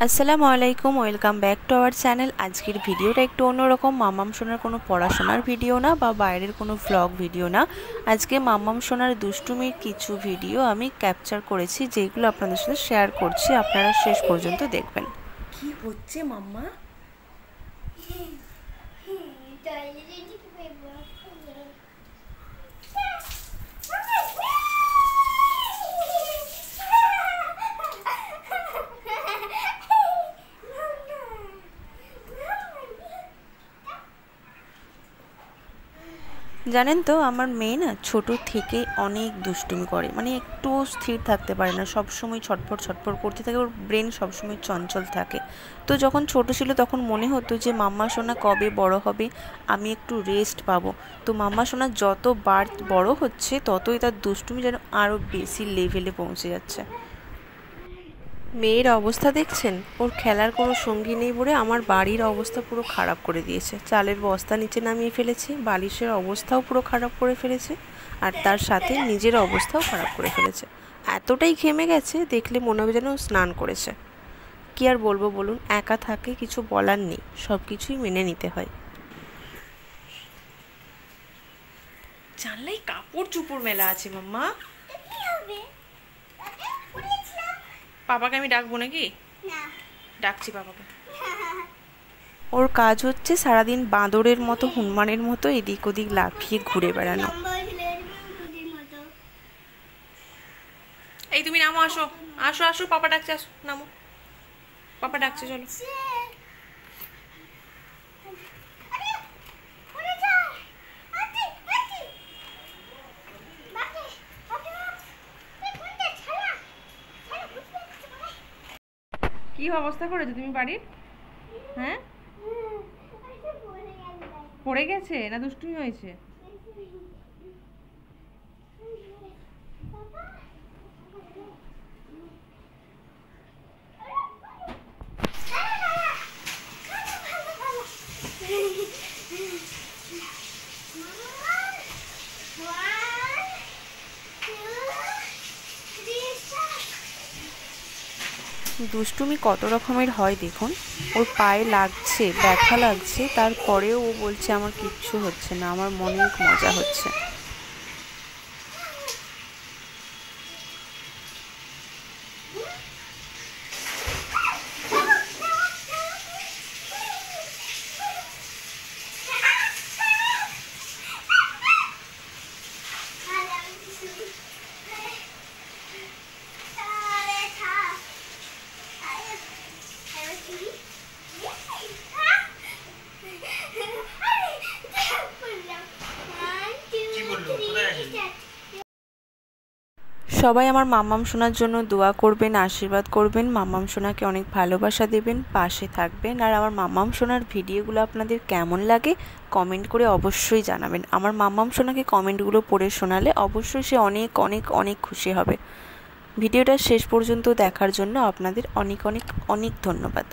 আসসালামু আলাইকুম, welcome back to our channel. আজকের ভিডিওটা একটু অন্যরকম। মাম্মাম সোনার কোনো পড়াশোনার ভিডিও না বা বাইরের কোনো ভ্লগ ভিডিও না। আজকে মাম্মাম সোনার দুষ্টুমির কিছু ভিডিও আমি ক্যাপচার করেছি, যেগুলো আপনাদের সাথে শেয়ার করছি। আপনারা শেষ পর্যন্ত দেখবেন। কি হচ্ছে মাম্মা? জানেন তো, আমার মেয়ে না ছোটো থেকে অনেক দুষ্টুমি করে, মানে একটু স্থির থাকতে পারে না, সবসময় ছটফট ছটফট করতে থাকে। ওর ব্রেন সবসময় চঞ্চল থাকে। তো যখন ছোট ছিল তখন মনে হতো যে মাম্মা সোনা কবে বড় হবে, আমি একটু রেস্ট পাবো। তো মাম্মা সোনা যত বড় হচ্ছে ততই তার দুষ্টুমি যেন আরও বেশি লেভেলে পৌঁছে যাচ্ছে। মেয়ের অবস্থা দেখছেন? ওর খেলার কোনো সঙ্গী নেই বলে আমার বাড়ির অবস্থা পুরো খারাপ করে দিয়েছে। চালের বস্তা নিচে নামিয়ে ফেলেছে, বালিশের অবস্থাও পুরো খারাপ করে ফেলেছে, আর তার সাথে নিজের অবস্থাও খারাপ করে ফেলেছে। এতটাই ঘেমে গেছে, দেখলে মনে হবে যেন স্নান করেছে। কি আর বলবো বলুন, একা থাকে, কিছু বলার নেই, সব কিছুই মেনে নিতে হয়। জানলাই কাপড় চুপড় মেলা আছে মাম্মা। পাপাকে আমি ডাকবো নাকি? ডাকছি পাপাকে। ওর কাজ হচ্ছে সারাদিন বাঁদরের মতো, হনুমানের মতো এদিক ওদিক লাফিয়ে ঘুরে বেড়ানো। এই তুমি নামো, আসো আসো আসো, পাপা ডাকছে, আসো নামো, পাপা ডাকছে, চলো। কি অবস্থা করেছো তুমি বাড়ির? হ্যাঁ, পড়ে গেছে না দুষ্টুমি হয়েছে? দুষ্টুমি কত রকমের হয় দেখুন। ওর পায়ে লাগছে, ব্যথা লাগছে, তারপরেও ও বলছে আমার কিচ্ছু হচ্ছে না, আমার মনে মজা হচ্ছে। সবাই আমার মাম্মাম সোনার জন্য দোয়া করবেন, আশীর্বাদ করবেন, মাম্মাম সোনাকে অনেক ভালোবাসা দেবেন, পাশে থাকবেন। আর আমার মাম্মাম সোনার ভিডিওগুলো আপনাদের কেমন লাগে কমেন্ট করে অবশ্যই জানাবেন। আমার মাম্মাম সোনাকে কমেন্টগুলো পড়ে শোনালে অবশ্যই সে অনেক অনেক অনেক খুশি হবে। ভিডিওটা শেষ পর্যন্ত দেখার জন্য আপনাদের অনেক অনেক অনেক ধন্যবাদ।